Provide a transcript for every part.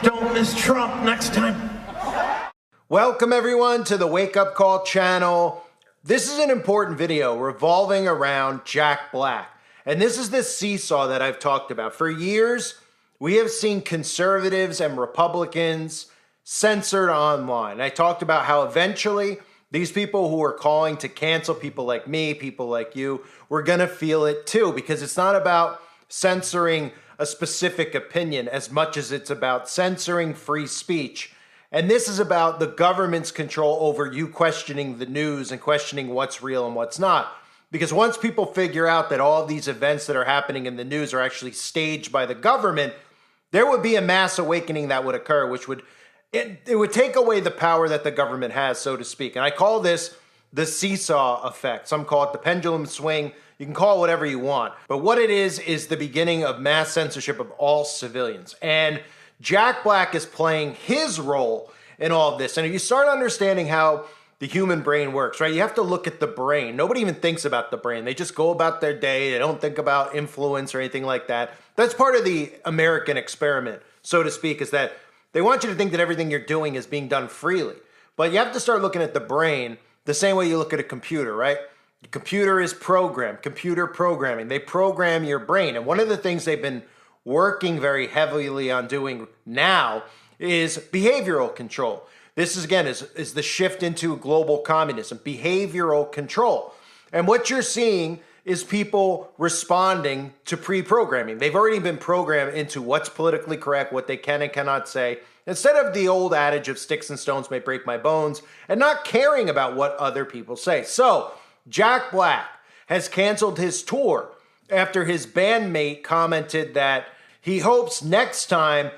Don't miss Trump next time. Welcome everyone to the Wake Up Call channel. This is an important video revolving around Jack Black. And this is this seesaw that I've talked about. For years, we have seen conservatives and Republicans censored online. I talked about how eventually these people who are calling to cancel people like me, people like you, we're gonna feel it too, because it's not about censoring a specific opinion as much as it's about censoring free speech. And this is about the government's control over you questioning the news and questioning what's real and what's not. Because once people figure out that all of these events that are happening in the news are actually staged by the government, there would be a mass awakening that would occur, which would it would take away the power that the government has, so to speak. And I call this the seesaw effect. Some call it the pendulum swing. You can call it whatever you want. But what it is the beginning of mass censorship of all civilians. And Jack Black is playing his role in all of this. And if you start understanding how the human brain works, right? You have to look at the brain. Nobody even thinks about the brain. They just go about their day. They don't think about influence or anything like that. That's part of the American experiment, so to speak, is that they want you to think that everything you're doing is being done freely. But you have to start looking at the brain the same way you look at a computer, right? The computer is programmed, computer programming. They program your brain. And one of the things they've been working very heavily on doing now is behavioral control. This is, again, is the shift into global communism, behavioral control. And what you're seeing is people responding to pre-programming. They've already been programmed into what's politically correct, what they can and cannot say, instead of the old adage of sticks and stones may break my bones, and not caring about what other people say. So Jack Black has canceled his tour after his bandmate commented that he hopes next time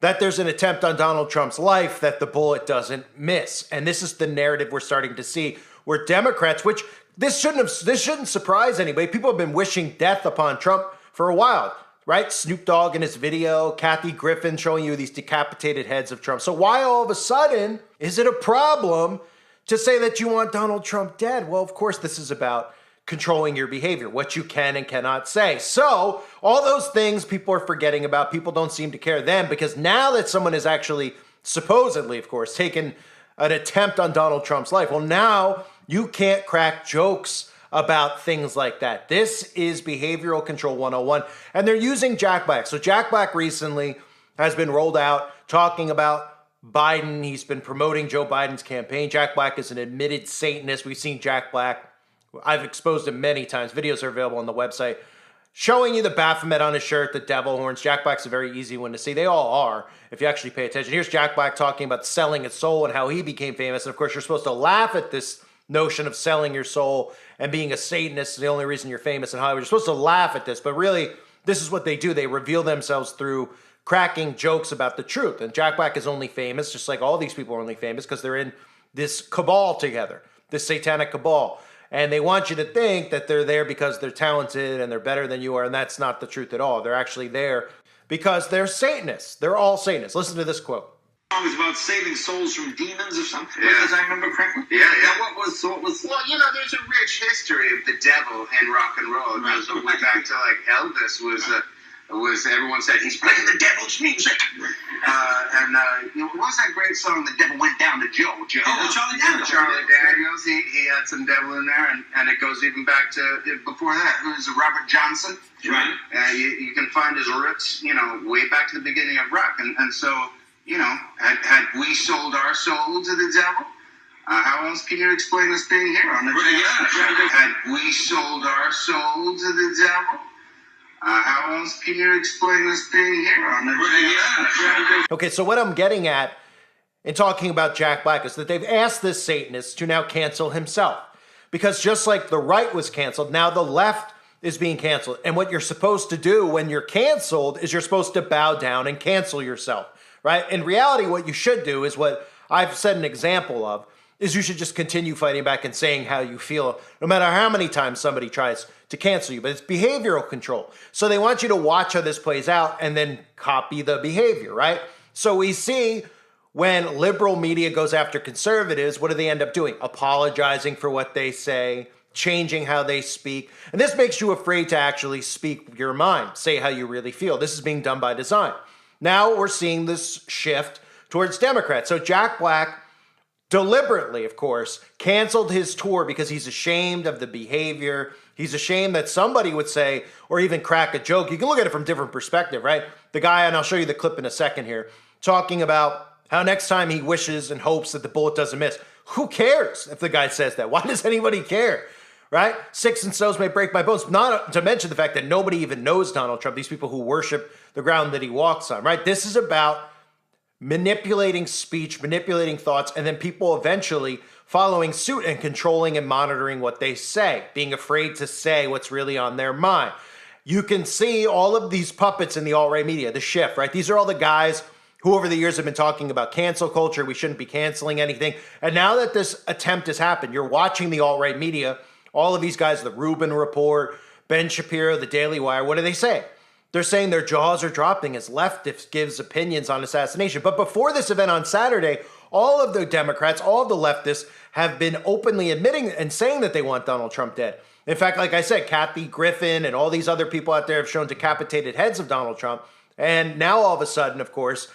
that there's an attempt on Donald Trump's life that the bullet doesn't miss. And this is the narrative we're starting to see, where Democrats, which this shouldn't surprise anybody. People have been wishing death upon Trump for a while, right? Snoop Dogg in his video, Kathy Griffin showing you these decapitated heads of Trump. So why all of a sudden is it a problem to say that you want Donald Trump dead? Well, of course, this is about controlling your behavior, what you can and cannot say. So all those things people are forgetting about, people don't seem to care then, because now that someone has actually, supposedly, of course, taken an attempt on Donald Trump's life, well, now you can't crack jokes about things like that. This is behavioral control 101, and they're using Jack Black. So Jack Black recently has been rolled out talking about Biden. He's been promoting Joe Biden's campaign. Jack Black is an admitted Satanist. We've seen Jack Black. I've exposed him many times. Videos are available on the website showing you the Baphomet on his shirt, the devil horns. Jack Black's a very easy one to see. They all are, if you actually pay attention. Here's Jack Black talking about selling his soul and how he became famous. And of course, you're supposed to laugh at this notion of selling your soul and being a Satanist is the only reason you're famous in Hollywood. You're supposed to laugh at this, but really, this is what they do. They reveal themselves through cracking jokes about the truth. And Jack Black is only famous, just like all these people are only famous, because they're in this cabal together, this satanic cabal. And they want you to think that they're there because they're talented and they're better than you are, and that's not the truth at all. They're actually there because they're Satanists. They're all Satanists. Listen to this quote. Song is about saving souls from demons or something, Yeah. as I remember correctly. Yeah. What was? Well, there's a rich history of the devil in rock and roll. It goes all the way back to like Elvis was everyone said he's playing the devil's music. What was that great song? The devil went down to Joe. Oh, Charlie Daniels. Charlie Daniels. He had some devil in there, and it goes even back to before that. Who's Robert Johnson? Right. You can find his roots, way back to the beginning of rock, and so. Had we sold our soul to the devil? How else can you explain us being here on the channel? Had we sold our soul to the devil? How else can you explain us being here on the channel? Okay, so what I'm getting at in talking about Jack Black is that they've asked this Satanist to now cancel himself. Because just like the right was canceled, now the left is being canceled. And what you're supposed to do when you're canceled is you're supposed to bow down and cancel yourself. Right? In reality, what you should do is what I've said an example of, is you should just continue fighting back and saying how you feel, no matter how many times somebody tries to cancel you. But it's behavioral control. So they want you to watch how this plays out and then copy the behavior, right? So we see when liberal media goes after conservatives, what do they end up doing? Apologizing for what they say, changing how they speak. And this makes you afraid to actually speak your mind, say how you really feel. This is being done by design. Now we're seeing this shift towards Democrats. So Jack Black deliberately, of course, canceled his tour because he's ashamed of the behavior. He's ashamed that somebody would say, or even crack a joke. You can look at it from a different perspective, right? The guy, and I'll show you the clip in a second here, talking about how next time he wishes and hopes that the bullet doesn't miss. Who cares if the guy says that? Why does anybody care, right? Sticks and stones may break my bones. Not to mention the fact that nobody even knows Donald Trump, these people who worship the ground that he walks on, right? This is about manipulating speech, manipulating thoughts, and then people eventually following suit and controlling and monitoring what they say, being afraid to say what's really on their mind. You can see all of these puppets in the alt-right media, the shift, right? These are all the guys who over the years have been talking about cancel culture. We shouldn't be canceling anything. And now that this attempt has happened, you're watching the alt-right media, all of these guys, the Rubin Report, Ben Shapiro, the Daily Wire, what do they say? They're saying their jaws are dropping as leftists gives opinions on assassination. But before this event on Saturday, all of the Democrats, all of the leftists have been openly admitting and saying that they want Donald Trump dead. In fact, like I said, Kathy Griffin and all these other people out there have shown decapitated heads of Donald Trump. And now all of a sudden, of course,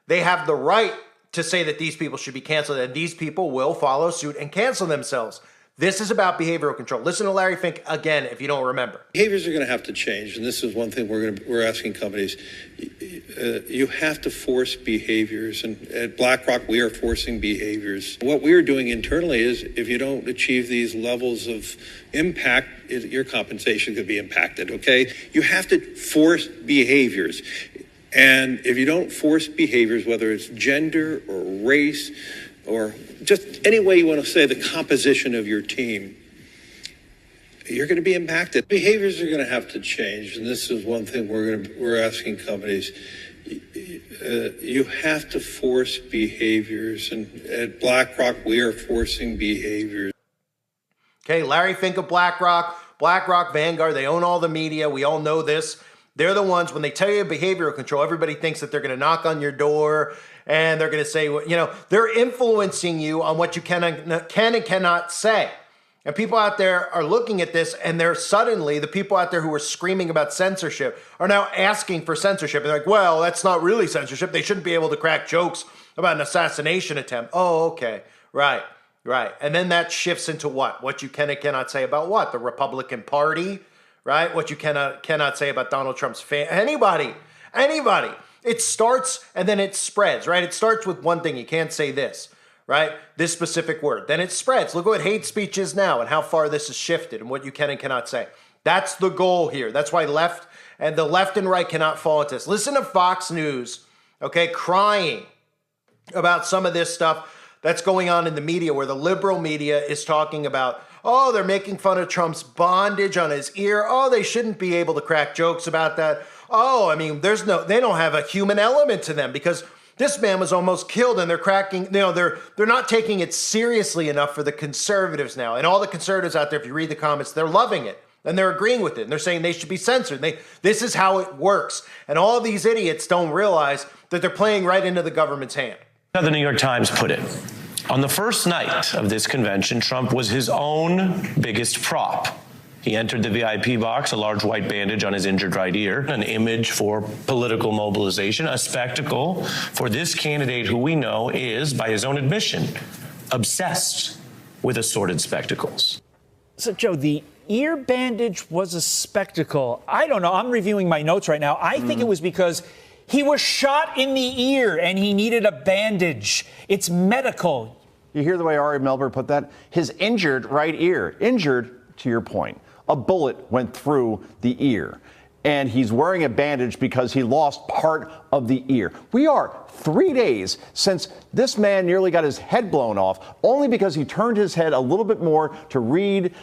they have the right to say that these people should be canceled, and these people will follow suit and cancel themselves. This is about behavioral control. Listen to Larry Fink again if you don't remember. Behaviors are going to have to change, and this is one thing we're asking companies. You have to force behaviors, and at BlackRock we are forcing behaviors. What we are doing internally is if you don't achieve these levels of impact, your compensation could be impacted, okay? You have to force behaviors. And if you don't force behaviors, whether it's gender or race or just any way you want to say the composition of your team, you're going to be impacted. Behaviors are going to have to change, and this is one thing we're asking companies. You have to force behaviors, and at BlackRock we are forcing behaviors. Okay, Larry Fink of BlackRock, Vanguard, they own all the media. We all know this. They're the ones, when they tell you behavioral control, everybody thinks that they're going to knock on your door and they're going to say, you know, they're influencing you on what you can and cannot say. And people out there are looking at this, and they're suddenly, the people out there who are screaming about censorship are now asking for censorship. They're like, well, that's not really censorship. They shouldn't be able to crack jokes about an assassination attempt. Oh, okay. Right. And then that shifts into what? What you can and cannot say about what? The Republican Party, right? What you cannot say about Donald Trump's family. Anybody. It starts and then it spreads, right? It starts with one thing. You can't say this, right? This specific word. Then it spreads. Look what hate speech is now and how far this has shifted and what you can and cannot say. That's the goal here. That's why the left and right cannot fall into this. Listen to Fox News, okay, crying about some of this stuff that's going on in the media, where the liberal media is talking about, oh, they're making fun of Trump's bondage on his ear. Oh, they shouldn't be able to crack jokes about that. Oh, I mean, they don't have a human element to them because this man was almost killed, and they're cracking, they're not taking it seriously enough for the conservatives now. And all the conservatives out there, if you read the comments, they're loving it and they're agreeing with it. And they're saying they should be censored. This is how it works. And all of these idiots don't realize that they're playing right into the government's hand. How the New York Times put it. On the first night of this convention, Trump was his own biggest prop. He entered the VIP box, a large white bandage on his injured right ear, an image for political mobilization, a spectacle for this candidate who we know is, by his own admission, obsessed with assorted spectacles. So, Joe, the ear bandage was a spectacle. I don't know. I'm reviewing my notes right now. I think it was because he was shot in the ear and he needed a bandage. It's medical. You hear the way Ari Melber put that? His injured right ear. Injured, to your point. A bullet went through the ear. And he's wearing a bandage because he lost part of the ear. We are 3 days since this man nearly got his head blown off, only because he turned his head a little bit more to read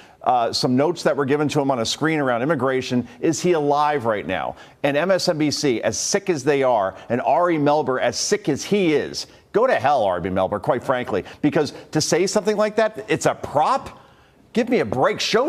some notes that were given to him on a screen around immigration. Is he alive right now? And MSNBC, as sick as they are, and Ari Melber, as sick as he is, go to hell, Ari Melber, quite frankly, because to say something like that, it's a prop? Give me a break. Show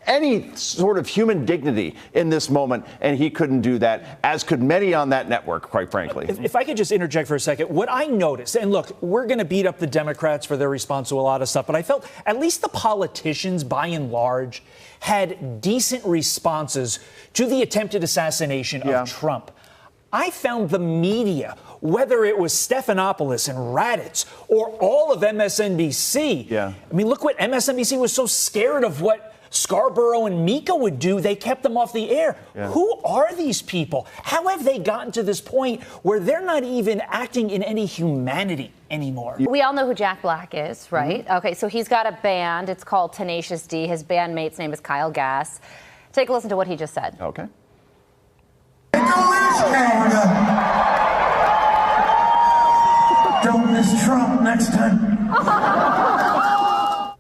any sort of human dignity in this moment, and he couldn't do that, as could many on that network, quite frankly. If I could just interject for a second, what I noticed, and look, we're going to beat up the Democrats for their response to a lot of stuff, but I felt at least the politicians, by and large, had decent responses to the attempted assassination of Trump. I found the media, whether it was Stephanopoulos and Raditz or all of MSNBC. Yeah. I mean, look what MSNBC was so scared of what Scarborough and Mika would do. They kept them off the air. Yeah. Who are these people? How have they gotten to this point where they're not even acting in any humanity anymore? We all know who Jack Black is, right? Mm-hmm. Okay, so he's got a band. It's called Tenacious D. His bandmate's name is Kyle Gass. Take a listen to what he just said. Okay. Don't miss Trump next time.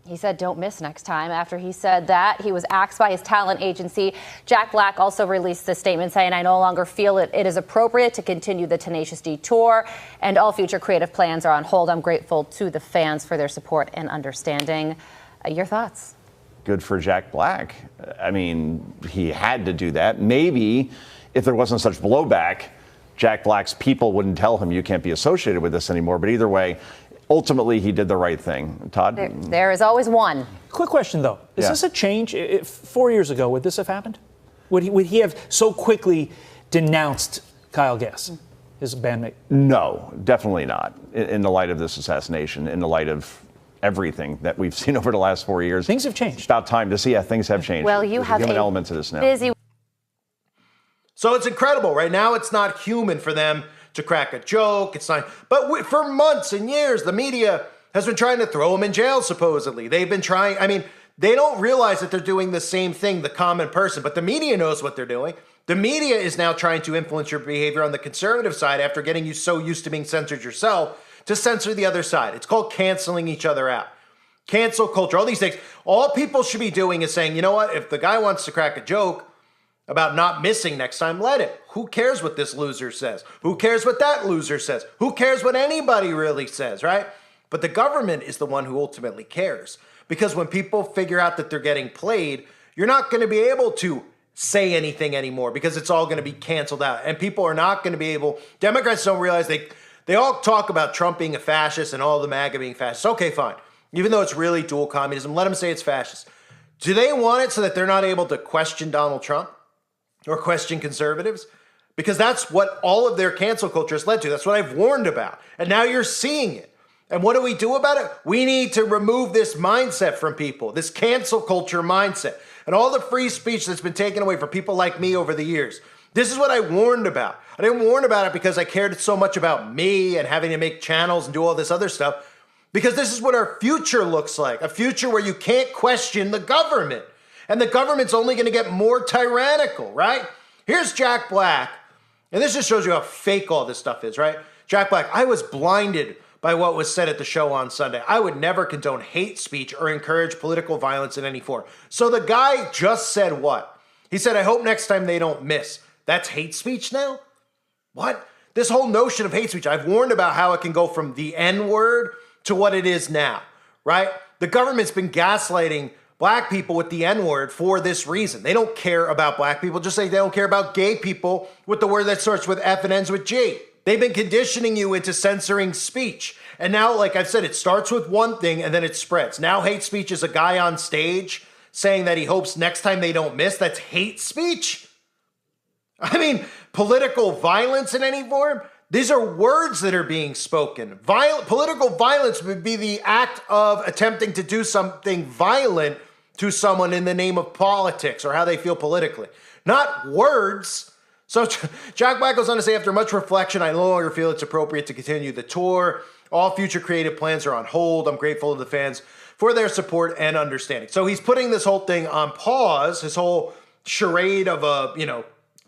He said, don't miss next time. After he said that, he was axed by his talent agency. Jack Black also released a statement saying, I no longer feel it is appropriate to continue the Tenacious D tour, and all future creative plans are on hold. I'm grateful to the fans for their support and understanding. Your thoughts? Good for Jack Black. I mean, he had to do that. Maybe if there wasn't such blowback, Jack Black's people wouldn't tell him you can't be associated with this anymore. But either way, ultimately, he did the right thing. Todd? There is always one. Quick question, though. Is this a change? 4 years ago, would this have happened? Would he have so quickly denounced Kyle Gass, his bandmate? No, definitely not. In the light of this assassination, in the light of everything that we've seen over the last 4 years. Things have changed. It's about time to see how things have changed. Well, you have an element to this now. Busy. So it's incredible. Right now, it's not human for them to crack a joke. It's not. But for months and years, the media has been trying to throw him in jail, supposedly. They've been trying. I mean, they don't realize that they're doing the same thing, the common person, but the media knows what they're doing. The media is now trying to influence your behavior on the conservative side after getting you so used to being censored yourself to censor the other side. It's called canceling each other out. Cancel culture, all these things. All people should be doing is saying, you know what, if the guy wants to crack a joke about not missing next time, let it. Who cares what this loser says? Who cares what that loser says? Who cares what anybody really says, right? But the government is the one who ultimately cares. Because when people figure out that they're getting played, you're not going to be able to say anything anymore because it's all going to be canceled out. And people are not going to be able, Democrats don't realize they all talk about Trump being a fascist and all the MAGA being fascist. Okay, fine. Even though it's really dual communism, let them say it's fascist. Do they want it so that they're not able to question Donald Trump or question conservatives? Because that's what all of their cancel culture has led to. That's what I've warned about. And now you're seeing it. And what do we do about it? We need to remove this mindset from people, this cancel culture mindset, and all the free speech that's been taken away from people like me over the years. This is what I warned about. I didn't warn about it because I cared so much about me and having to make channels and do all this other stuff, because this is what our future looks like, a future where you can't question the government. And the government's only going to get more tyrannical, right? Here's Jack Black. And this just shows you how fake all this stuff is, right? Jack Black, I was blinded by what was said at the show on Sunday. I would never condone hate speech or encourage political violence in any form. So the guy just said what? He said, I hope next time they don't miss. That's hate speech now? What? This whole notion of hate speech, I've warned about how it can go from the N-word to what it is now, right? The government's been gaslighting black people with the N-word for this reason. They don't care about black people, just like they don't care about gay people with the word that starts with F and ends with G. They've been conditioning you into censoring speech. And now, like I've said, it starts with one thing and then it spreads. Now hate speech is a guy on stage saying that he hopes next time they don't miss. That's hate speech? I mean, political violence in any form? These are words that are being spoken. Political violence would be the act of attempting to do something violent to someone in the name of politics or how they feel politically, not words. So Jack Black goes on to say, after much reflection, I no longer feel it's appropriate to continue the tour. All future creative plans are on hold. I'm grateful to the fans for their support and understanding. So he's putting this whole thing on pause, his whole charade of a,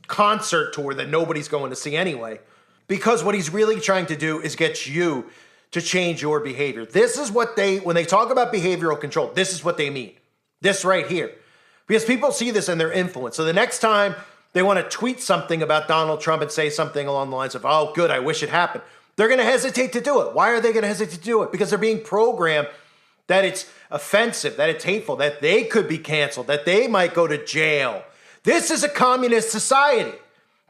concert tour that nobody's going to see anyway. Because what he's really trying to do is get you to change your behavior. This is what when they talk about behavioral control, this is what they mean. This right here. Because people see this and they're influenced. So the next time they want to tweet something about Donald Trump and say something along the lines of, oh, good, I wish it happened, they're going to hesitate to do it. Why are they going to hesitate to do it? Because they're being programmed that it's offensive, that it's hateful, that they could be canceled, that they might go to jail. This is a communist society.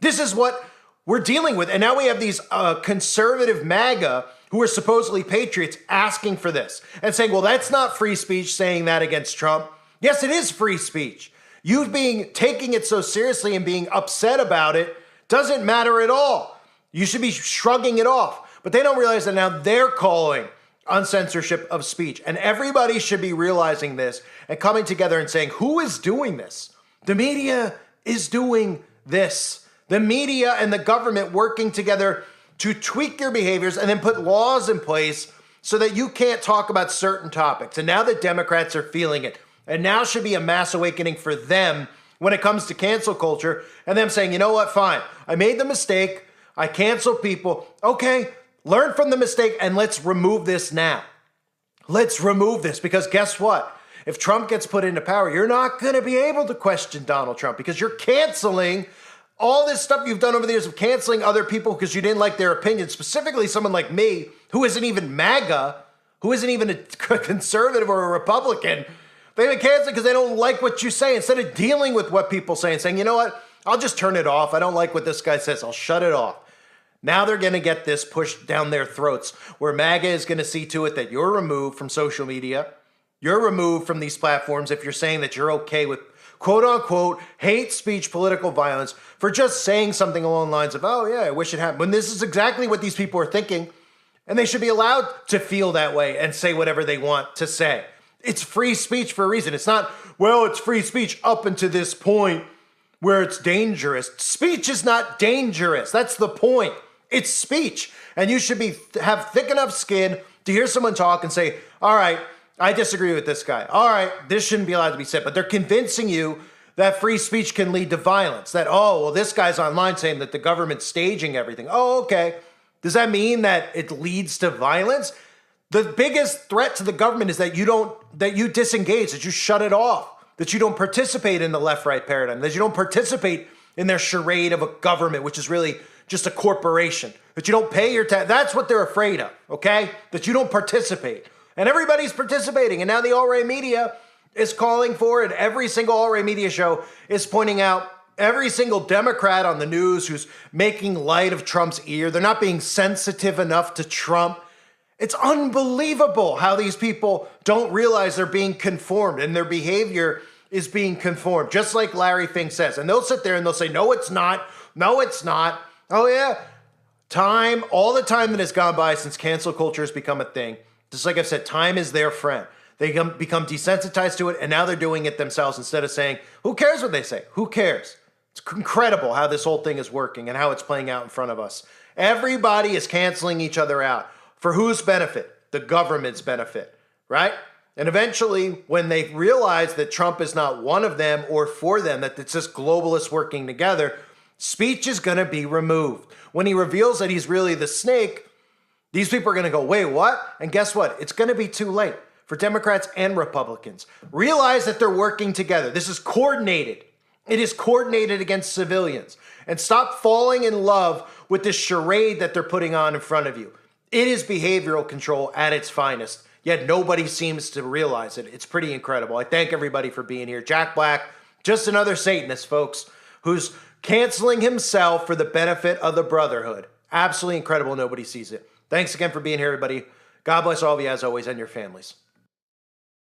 This is what we're dealing with. And now we have these conservative MAGA who are supposedly patriots asking for this and saying, well, that's not free speech saying that against Trump. Yes, it is free speech. You taking it so seriously and being upset about it Doesn't matter at all. You should be shrugging it off. But they don't realize that now they're calling on censorship of speech. And everybody should be realizing this and coming together and saying, who is doing this? The media is doing this. The media and the government working together to tweak your behaviors and then put laws in place so that you can't talk about certain topics. And now the Democrats are feeling it. And now should be a mass awakening for them when it comes to cancel culture and them saying, you know what, fine, I made the mistake. I cancel people. Okay, learn from the mistake and let's remove this now. Let's remove this because guess what? If Trump gets put into power, you're not going to be able to question Donald Trump because you're canceling all this stuff you've done over the years of canceling other people because you didn't like their opinion, specifically someone like me who isn't even MAGA, who isn't even a conservative or a Republican. They've been canceling because they don't like what you say. Instead of dealing with what people say and saying, you know what, I'll just turn it off. I don't like what this guy says. I'll shut it off. Now they're going to get this pushed down their throats where MAGA is going to see to it that you're removed from social media. You're removed from these platforms if you're saying that you're okay with quote unquote hate speech, political violence for just saying something along the lines of, oh yeah, I wish it happened. When this is exactly what these people are thinking and they should be allowed to feel that way and say whatever they want to say. It's free speech for a reason. It's not, well, it's free speech up until this point where it's dangerous. Speech is not dangerous. That's the point. It's speech. And you should have thick enough skin to hear someone talk and say, all right, I disagree with this guy. All right, this shouldn't be allowed to be said. But they're convincing you that free speech can lead to violence. That, oh, well, this guy's online saying that the government's staging everything. Oh, okay. Does that mean that it leads to violence? The biggest threat to the government is that you disengage, that you shut it off, that you don't participate in the left-right paradigm, that you don't participate in their charade of a government, which is really just a corporation, that you don't pay your tax. That's what they're afraid of, okay? That you don't participate. And everybody's participating. And now the alt-right media is calling for it. Every single alt-right media show is pointing out every single Democrat on the news who's making light of Trump's ear. They're not being sensitive enough to Trump. It's unbelievable how these people don't realize they're being conformed and their behavior is being conformed, just like Larry Fink says. And they'll sit there and they'll say, no, it's not. No, it's not. Oh, yeah. All the time that has gone by since cancel culture has become a thing, just like I've said, time is their friend. They become desensitized to it, and now they're doing it themselves instead of saying, who cares what they say? Who cares? It's incredible how this whole thing is working and how it's playing out in front of us. Everybody is canceling each other out. For whose benefit? The government's benefit, right? And eventually, when they realize that Trump is not one of them or for them, that it's just globalists working together, speech is going to be removed. When he reveals that he's really the snake, these people are going to go, wait, what? And guess what? It's going to be too late for Democrats and Republicans. Realize that they're working together. This is coordinated. It is coordinated against civilians. And stop falling in love with this charade that they're putting on in front of you. It is behavioral control at its finest, yet nobody seems to realize it. It's pretty incredible. I thank everybody for being here. Jack Black, just another Satanist, folks, who's canceling himself for the benefit of the brotherhood. Absolutely incredible. Nobody sees it. Thanks again for being here, everybody. God bless all of you as always and your families.